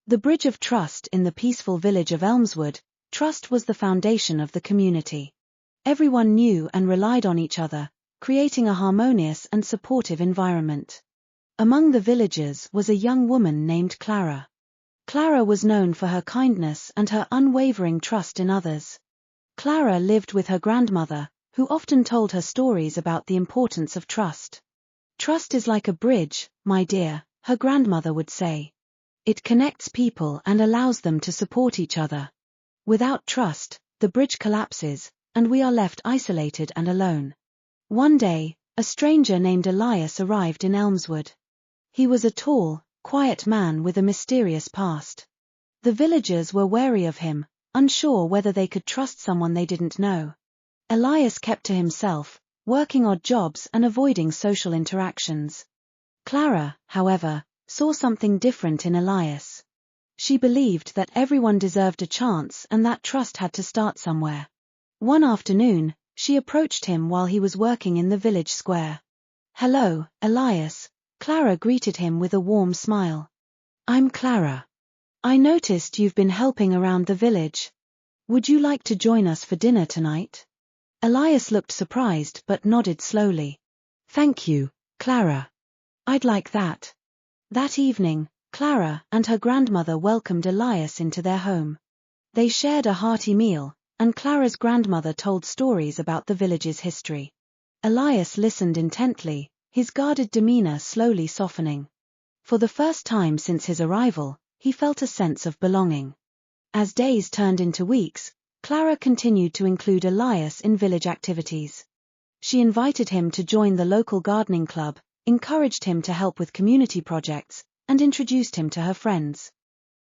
The bridge of trust in the peaceful village of Elmswood. Trust was the foundation of the community. Everyone knew and relied on each other, creating a harmonious and supportive environment. Among the villagers was a young woman named Clara. Clara was known for her kindness and her unwavering trust in others. Clara lived with her grandmother, who often told her stories about the importance of trust. "Trust is like a bridge, my dear," her grandmother would say. "It connects people and allows them to support each other. Without trust, the bridge collapses, and we are left isolated and alone." One day, a stranger named Elias arrived in Elmswood. He was a tall, quiet man with a mysterious past. The villagers were wary of him, unsure whether they could trust someone they didn't know. Elias kept to himself, working odd jobs and avoiding social interactions. Clara, however, saw something different in Elias. She believed that everyone deserved a chance and that trust had to start somewhere. One afternoon, she approached him while he was working in the village square. "Hello, Elias," Clara greeted him with a warm smile. "I'm Clara. I noticed you've been helping around the village. Would you like to join us for dinner tonight?" Elias looked surprised but nodded slowly. "Thank you, Clara. I'd like that." That evening, Clara and her grandmother welcomed Elias into their home. They shared a hearty meal, and Clara's grandmother told stories about the village's history. Elias listened intently, his guarded demeanor slowly softening. For the first time since his arrival, he felt a sense of belonging. As days turned into weeks, Clara continued to include Elias in village activities. She invited him to join the local gardening club, encouraged him to help with community projects, and introduced him to her friends.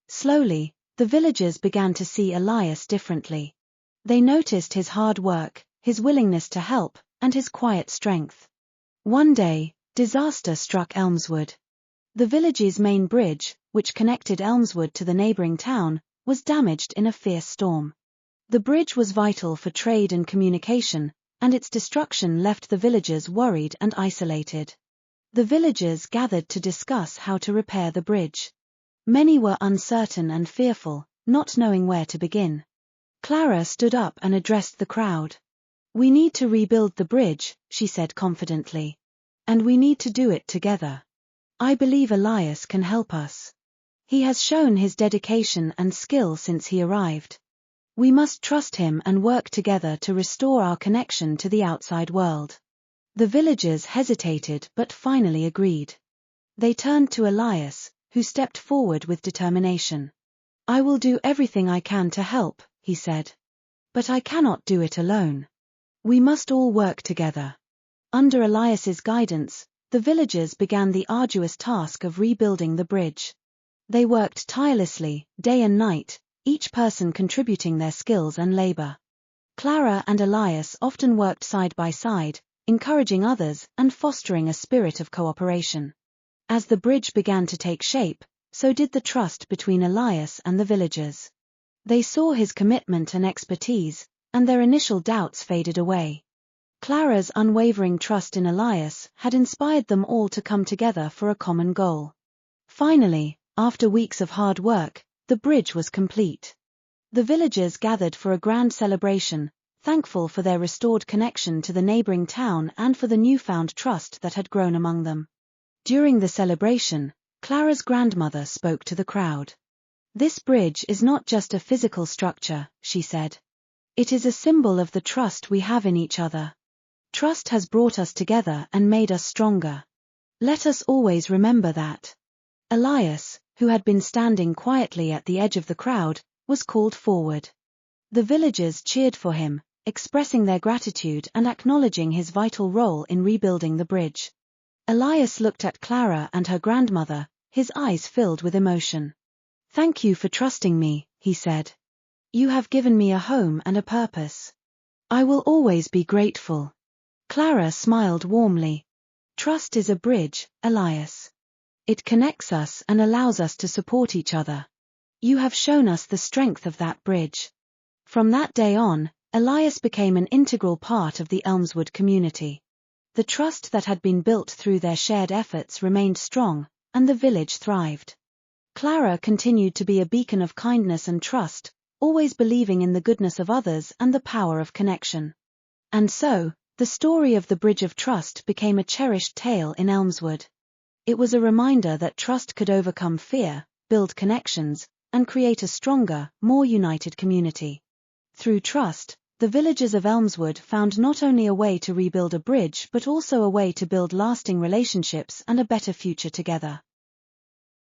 Slowly, the villagers began to see Elias differently. They noticed his hard work, his willingness to help, and his quiet strength. One day, disaster struck Elmswood. The village's main bridge, which connected Elmswood to the neighboring town, was damaged in a fierce storm. The bridge was vital for trade and communication, and its destruction left the villagers worried and isolated. The villagers gathered to discuss how to repair the bridge. Many were uncertain and fearful, not knowing where to begin. Clara stood up and addressed the crowd. "We need to rebuild the bridge," she said confidently. "And we need to do it together. I believe Elias can help us. He has shown his dedication and skill since he arrived. We must trust him and work together to restore our connection to the outside world." The villagers hesitated but finally agreed. They turned to Elias, who stepped forward with determination. "I will do everything I can to help," he said. "But I cannot do it alone. We must all work together." Under Elias's guidance, the villagers began the arduous task of rebuilding the bridge. They worked tirelessly, day and night, each person contributing their skills and labor. Clara and Elias often worked side by side, encouraging others and fostering a spirit of cooperation. As the bridge began to take shape, so did the trust between Elias and the villagers. They saw his commitment and expertise, and their initial doubts faded away. Clara's unwavering trust in Elias had inspired them all to come together for a common goal. Finally, after weeks of hard work, the bridge was complete. The villagers gathered for a grand celebration, thankful for their restored connection to the neighboring town and for the newfound trust that had grown among them. During the celebration, Clara's grandmother spoke to the crowd. "This bridge is not just a physical structure," she said. "It is a symbol of the trust we have in each other. Trust has brought us together and made us stronger. Let us always remember that." Elias, who had been standing quietly at the edge of the crowd, was called forward. The villagers cheered for him, expressing their gratitude and acknowledging his vital role in rebuilding the bridge. Elias looked at Clara and her grandmother, his eyes filled with emotion. "Thank you for trusting me," he said. "You have given me a home and a purpose. I will always be grateful." Clara smiled warmly. "Trust is a bridge, Elias. It connects us and allows us to support each other. You have shown us the strength of that bridge." From that day on, Elias became an integral part of the Elmswood community. The trust that had been built through their shared efforts remained strong, and the village thrived. Clara continued to be a beacon of kindness and trust, always believing in the goodness of others and the power of connection. And so, the story of the Bridge of Trust became a cherished tale in Elmswood. It was a reminder that trust could overcome fear, build connections, and create a stronger, more united community. Through trust, the villagers of Elmswood found not only a way to rebuild a bridge but also a way to build lasting relationships and a better future together.